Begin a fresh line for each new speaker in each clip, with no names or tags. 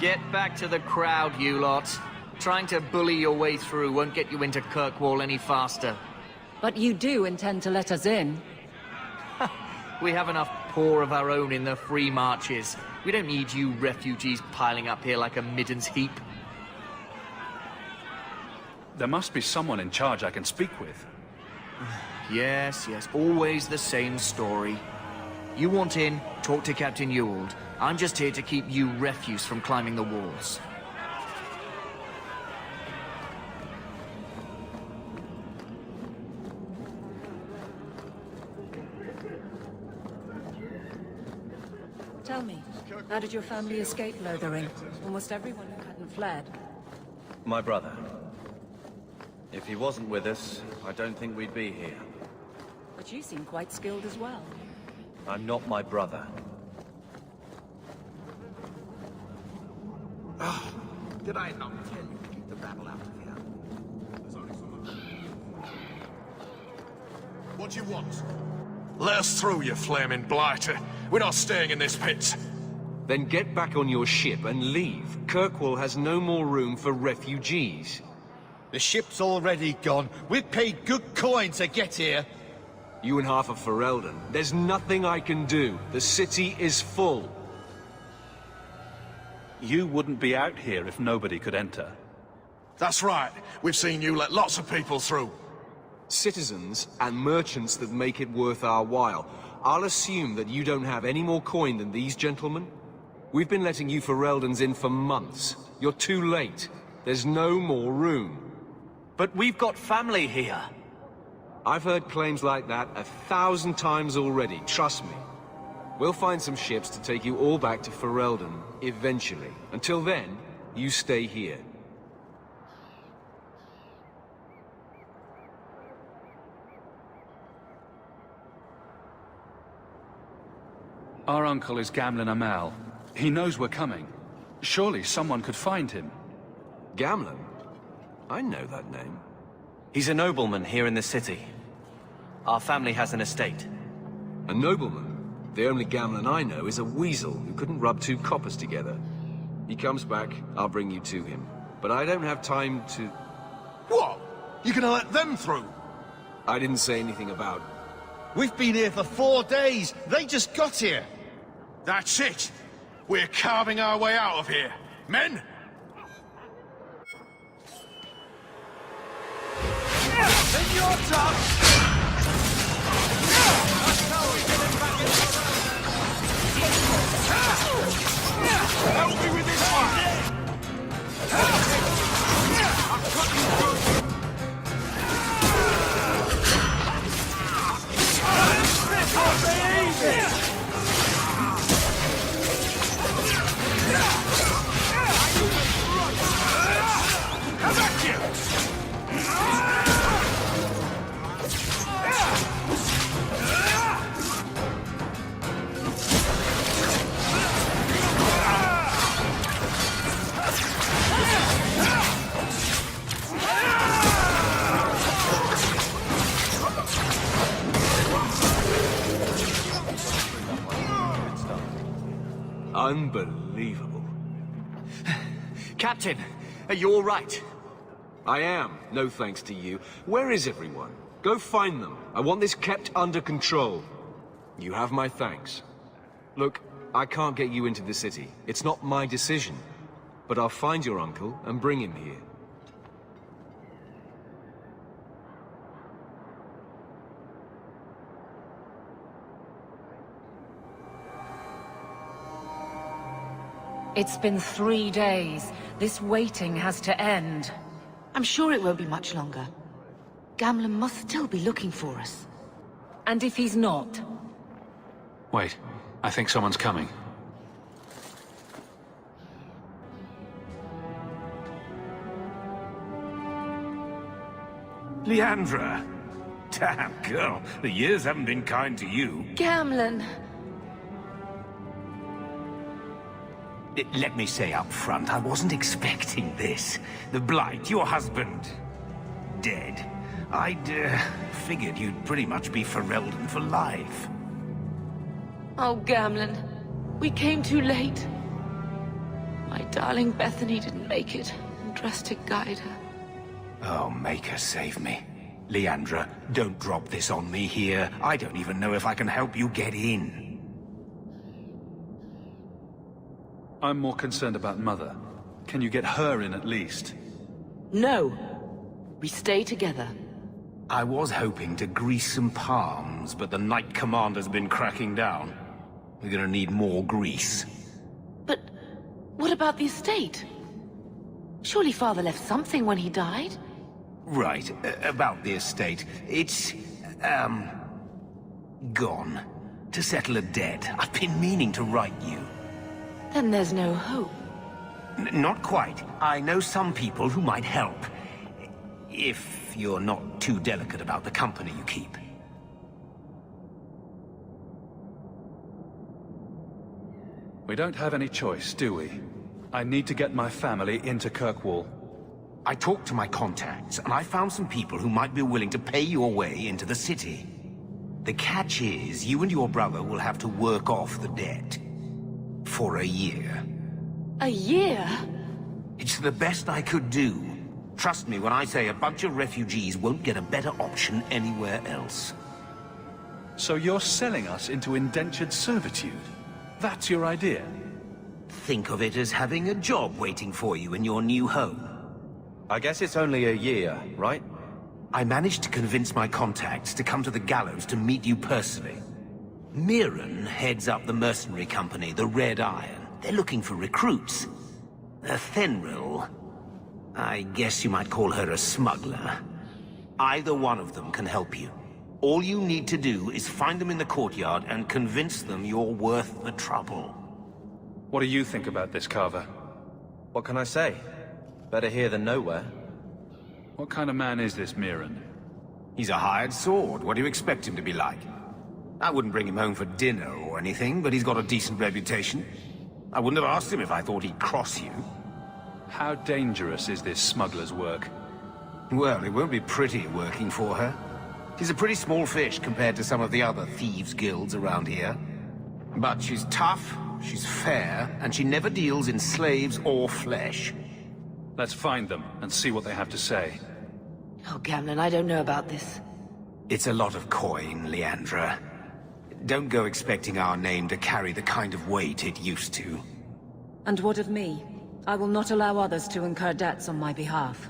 Get back to the crowd, you lot. Trying to bully your way through won't get you into Kirkwall any faster.
But you do intend to let us in?
We have enough poor of our own in the free marches. We don't need you refugees piling up here like a Midden's heap.
There must be someone in charge I can speak with.
Yes, always the same story. You want in, talk to Captain Ewald. I'm just here to keep you refuse from climbing the walls.
Tell me, how did your family escape Lothering? Almost everyone who hadn't fled.
My brother. If he wasn't with us, I don't think we'd be here.
But you seem quite skilled as well.
I'm not my brother.
Did I not tell you to keep the battle out of here? There's only so much. What do you want?
Let us through, you flaming blighter. We're not staying in this pit.
Then get back on your ship and leave. Kirkwall has no more room for refugees.
The ship's already gone. We've paid good coin to get here.
You and half of Ferelden. There's nothing I can do. The city is full.
You wouldn't be out here if nobody could enter.
That's right. We've seen you let lots of people through.
Citizens and merchants that make it worth our while. I'll assume that you don't have any more coin than these gentlemen. We've been letting you Fereldans in for months. You're too late. There's no more room.
But we've got family here.
I've heard claims like that 1,000 times already, trust me. We'll find some ships to take you all back to Ferelden, eventually. Until then, you stay here.
Our uncle is Gamlen Amal. He knows we're coming. Surely someone could find him.
Gamlen? I know that name.
He's a nobleman here in the city. Our family has an estate.
A nobleman? The only Gamlen I know is a weasel who couldn't rub two coppers together. He comes back, I'll bring you to him. But I don't have time to...
What? You gonna let them through?
I didn't say anything about...
We've been here for 4 days. They just got here.
That's it. We're carving our way out of here. Men?
Take your top! That's how we get him back in. Help me with this one! I'll cut you through! Come back here!
Unbelievable.
Captain, are you all right?
I am, no thanks to you. Where is everyone? Go find them. I want this kept under control. You have my thanks. Look, I can't get you into the city. It's not my decision. But I'll find your uncle and bring him here.
It's been 3 days. This waiting has to end.
I'm sure it won't be much longer. Gamlen must still be looking for us.
And if he's not?
Wait, I think someone's coming.
Leandra! Damn, girl, the years haven't been kind to you.
Gamlen!
Let me say up front, I wasn't expecting this. The Blight, your husband, dead. I'd figured you'd pretty much be Ferelden for life.
Oh, Gamlen. We came too late. My darling Bethany didn't make it, and Drastic guide her.
Oh, Maker, save me. Leandra, don't drop this on me here. I don't even know if I can help you get in.
I'm more concerned about Mother. Can you get her in at least?
No. We stay together.
I was hoping to grease some palms, but the Knight Commander's been cracking down. We're gonna need more grease.
But what about the estate? Surely Father left something when he died?
Right, about the estate. It's, gone. To settle a debt. I've been meaning to write you.
Then there's no hope.
Not quite. I know some people who might help. If you're not too delicate about the company you keep.
We don't have any choice, do we? I need to get my family into Kirkwall.
I talked to my contacts, and I found some people who might be willing to pay your way into the city. The catch is, you and your brother will have to work off the debt. For a year.
A year?
It's the best I could do. Trust me when I say a bunch of refugees won't get a better option anywhere else.
So you're selling us into indentured servitude? That's your idea?
Think of it as having a job waiting for you in your new home.
I guess it's only a year, right?
I managed to convince my contacts to come to the gallows to meet you personally. Meetin heads up the mercenary company, the Red Iron. They're looking for recruits. Fenrir, I guess you might call her a smuggler. Either one of them can help you. All you need to do is find them in the courtyard and convince them you're worth the trouble.
What do you think about this, Carver?
What can I say? Better here than nowhere.
What kind of man is this Meetin?
He's a hired sword. What do you expect him to be like? I wouldn't bring him home for dinner or anything, but he's got a decent reputation. I wouldn't have asked him if I thought he'd cross you.
How dangerous is this smuggler's work?
Well, it won't be pretty working for her. She's a pretty small fish compared to some of the other thieves' guilds around here. But she's tough, she's fair, and she never deals in slaves or flesh.
Let's find them and see what they have to say.
Oh, Gamlen, I don't know about this.
It's a lot of coin, Leandra. Don't go expecting our name to carry the kind of weight it used to.
And what of me? I will not allow others to incur debts on my behalf.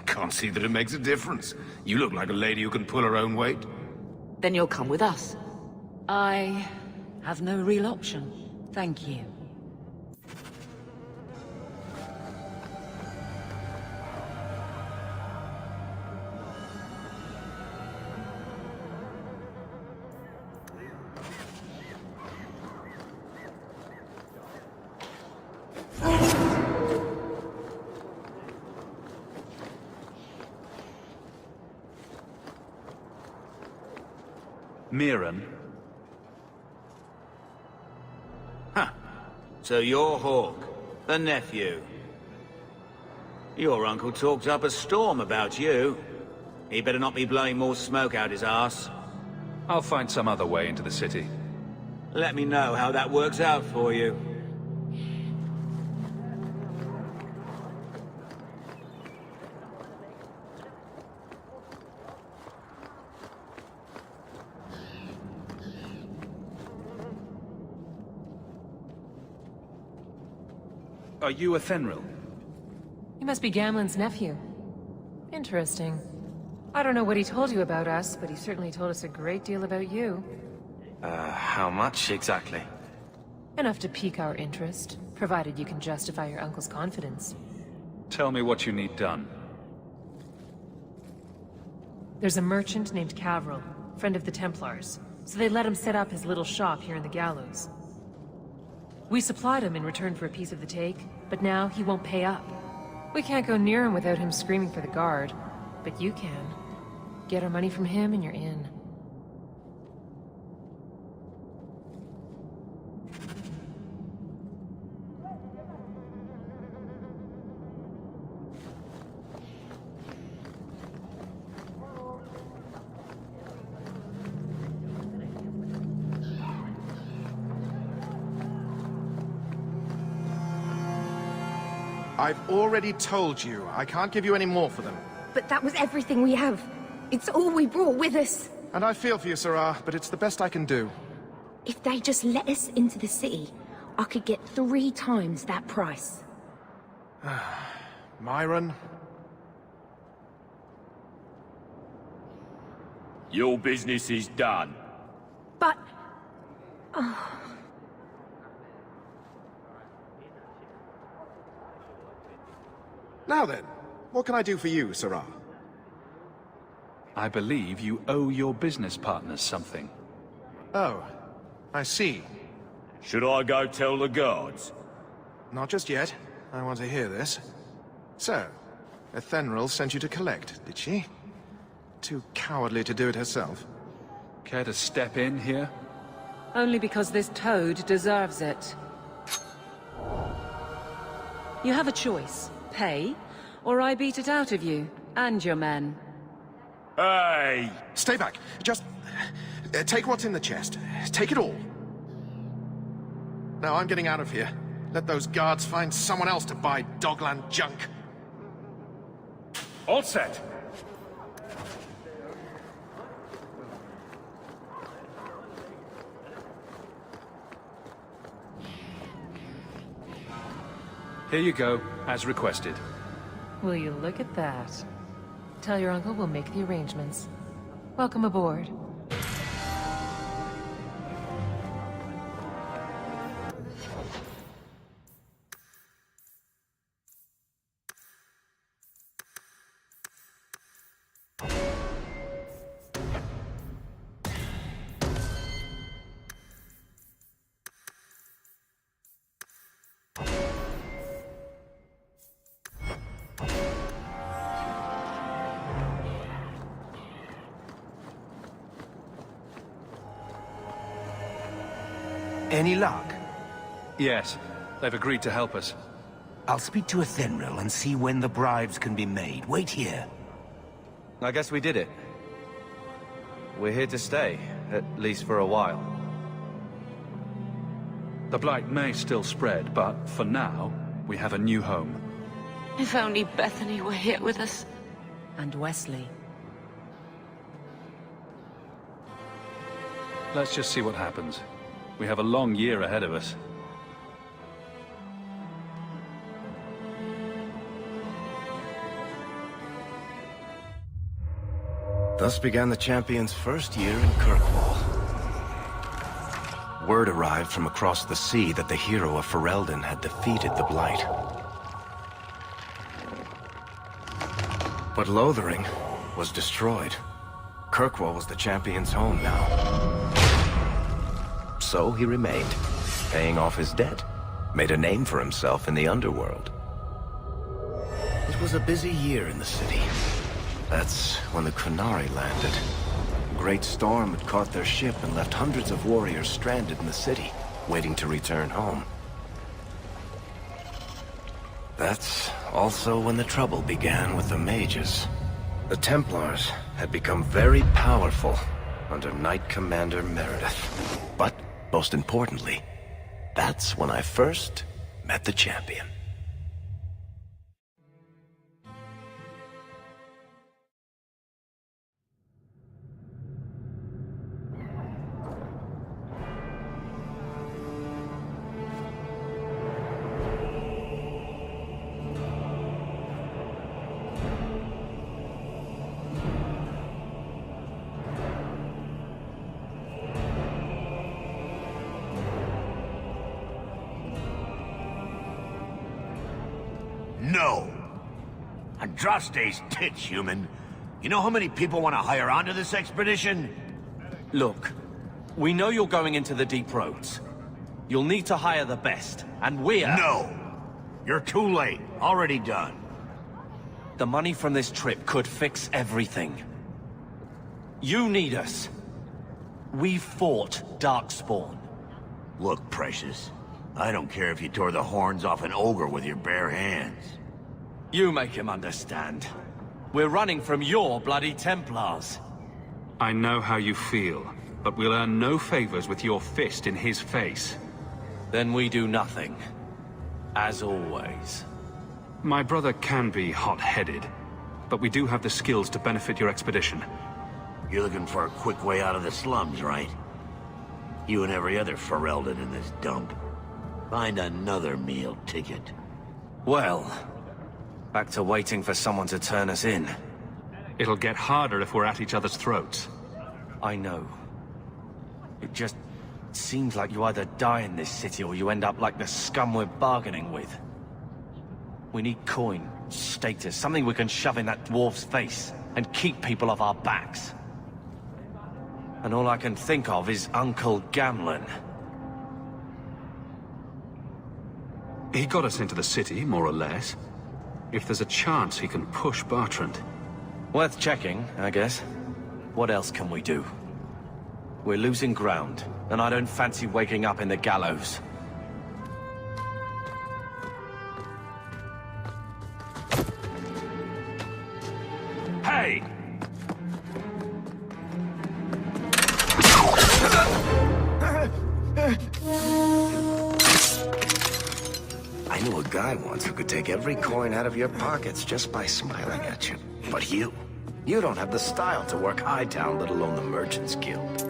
Can't see that it makes a difference. You look like a lady who can pull her own weight.
Then you'll come with us.
I have no real option. Thank you.
Meetin?
Huh. So you're Hawke, the nephew. Your uncle talked up a storm about you. He better not be blowing more smoke out his ass.
I'll find some other way into the city.
Let me know how that works out for you.
Are you a Fenrir?
He must be Gamlen's nephew. Interesting. I don't know what he told you about us, but he certainly told us a great deal about you.
How much exactly?
Enough to pique our interest, provided you can justify your uncle's confidence.
Tell me what you need done.
There's a merchant named Cavril, friend of the Templars, so they let him set up his little shop here in the gallows. We supplied him in return for a piece of the take, but now he won't pay up. We can't go near him without him screaming for the guard, but you can. Get our money from him and you're in.
I've already told you. I can't give you any more for them.
But that was everything we have. It's all we brought with us.
And I feel for you, Sarah, but it's the best I can do.
If they just let us into the city, I could get 3 times that price.
Myron?
Your business is done.
But...
Now then, what can I do for you, Sarah?
I believe you owe your business partners something.
Oh, I see.
Should I go tell the guards?
Not just yet. I want to hear this. So, Ethenril sent you to collect, did she? Too cowardly to do it herself.
Care to step in here?
Only because this toad deserves it. You have a choice. Pay, or I beat it out of you, and your men.
Hey!
Stay back. Just... take what's in the chest. Take it all. Now I'm getting out of here. Let those guards find someone else to buy Dogland junk.
All set.
Here you go, as requested.
Will you look at that? Tell your uncle we'll make the arrangements. Welcome aboard.
Any luck?
Yes, they've agreed to help us.
I'll speak to Ethenril and see when the bribes can be made. Wait here.
I guess we did it. We're here to stay, at least for a while.
The blight may still spread, but for now, we have a new home.
If only Bethany were here with us.
And Wesley.
Let's just see what happens. We have a long year ahead of us.
Thus began the champion's first year in Kirkwall. Word arrived from across the sea that the hero of Ferelden had defeated the Blight. But Lothering was destroyed. Kirkwall was the champion's home now. So he remained, paying off his debt, made a name for himself in the underworld. It was a busy year in the city. That's when the Qunari landed. A great storm had caught their ship and left hundreds of warriors stranded in the city, waiting to return home. That's also when the trouble began with the mages. The Templars had become very powerful under Knight Commander Meredith. But most importantly, that's when I first met the champion.
No. Andraste's tits, human. You know how many people want to hire onto this expedition?
Look, we know you're going into the deep roads. You'll need to hire the best, and we're...
No. You're too late. Already done.
The money from this trip could fix everything. You need us. We fought Darkspawn.
Look, Precious. I don't care if you tore the horns off an ogre with your bare hands.
You make him understand. We're running from your bloody Templars.
I know how you feel, but we'll earn no favors with your fist in his face.
Then we do nothing. As always.
My brother can be hot-headed, but we do have the skills to benefit your expedition.
You're looking for a quick way out of the slums, right? You and every other Ferelden in this dump. Find another meal ticket.
Well, back to waiting for someone to turn us in.
It'll get harder if we're at each other's throats.
I know. It just seems like you either die in this city or you end up like the scum we're bargaining with. We need coin, status, something we can shove in that dwarf's face and keep people off our backs. And all I can think of is Uncle Gamlen.
He got us into the city, more or less. If there's a chance he can push Bertrand.
Worth checking, I guess. What else can we do? We're losing ground, and I don't fancy waking up in the gallows.
Hey!
I knew a guy once who could take every coin out of your pockets just by smiling at you. But you don't have the style to work Hightown, let alone the Merchants Guild.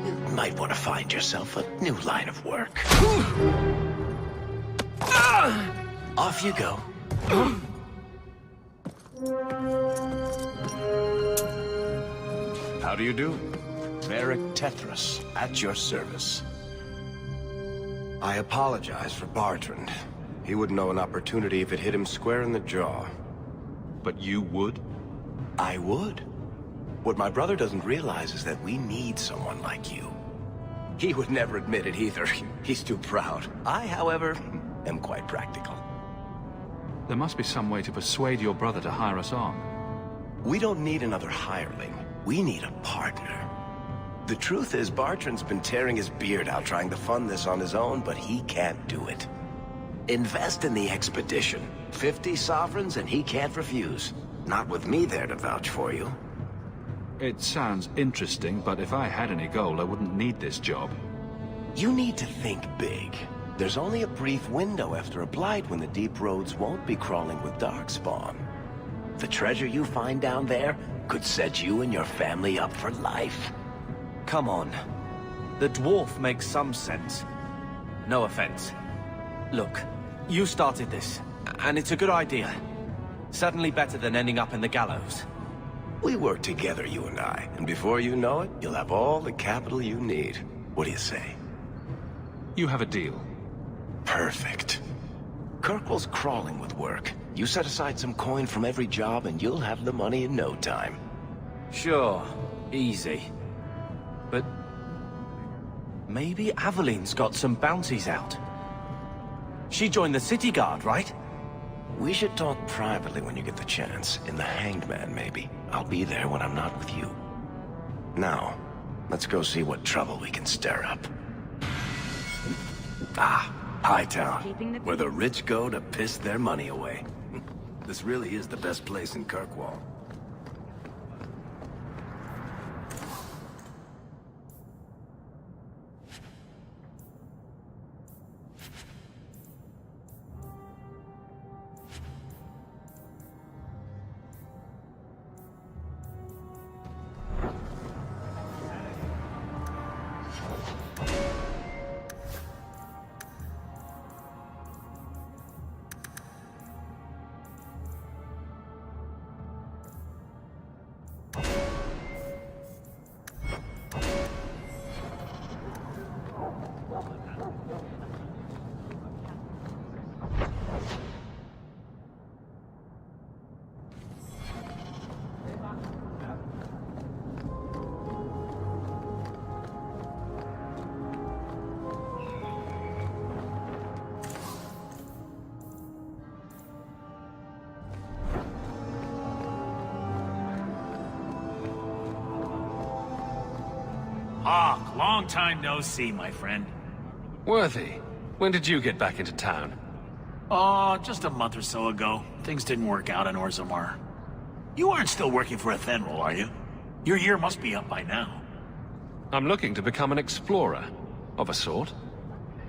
You might want to find yourself a new line of work. Off you go. How do you do? Varric Tetris, at your service. I apologize for Bertrand. He wouldn't know an opportunity if it hit him square in the jaw.
But you would?
I would. What my brother doesn't realize is that we need someone like you. He would never admit it either. He's too proud. I, however, am quite practical.
There must be some way to persuade your brother to hire us on.
We don't need another hireling. We need a partner. The truth is, Bertrand's been tearing his beard out trying to fund this on his own, but he can't do it. Invest in the expedition. 50 sovereigns and he can't refuse. Not with me there to vouch for you.
It sounds interesting, but if I had any gold, I wouldn't need this job.
You need to think big. There's only a brief window after a blight when the deep roads won't be crawling with darkspawn. The treasure you find down there could set you and your family up for life.
Come on. The dwarf makes some sense. No offense. Look, you started this, and it's a good idea. Certainly better than ending up in the gallows.
We work together, you and I, and before you know it, you'll have all the capital you need. What do you say?
You have a deal.
Perfect. Kirkwall's crawling with work. You set aside some coin from every job and you'll have the money in no time.
Sure. Easy. But maybe Aveline's got some bounties out. She joined the city guard, right?
We should talk privately when you get the chance. In the Hanged Man, maybe. I'll be there when I'm not with you. Now, let's go see what trouble we can stir up. Ah, Hightown, where the rich go to piss their money away. This really is the best place in Kirkwall.
Hawke, long time no see, my friend.
Worthy, when did you get back into town?
Oh, just a month or so ago. Things didn't work out in Orzammar. You aren't still working for Athenril, are you? Your year must be up by now.
I'm looking to become an explorer, of a sort.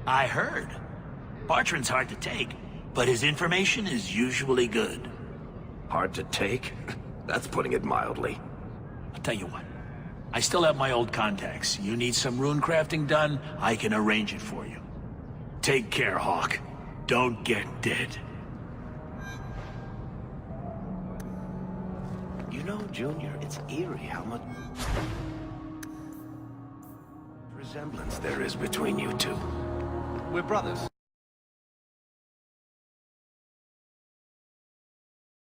I heard. Bartrand's hard to take, but his information is usually good.
Hard to take? That's putting it mildly.
I'll tell you what. I still have my old contacts. You need some rune crafting done, I can arrange it for you. Take care, Hawke. Don't get dead.
You know, Junior, it's eerie how much resemblance there is between you two.
We're brothers.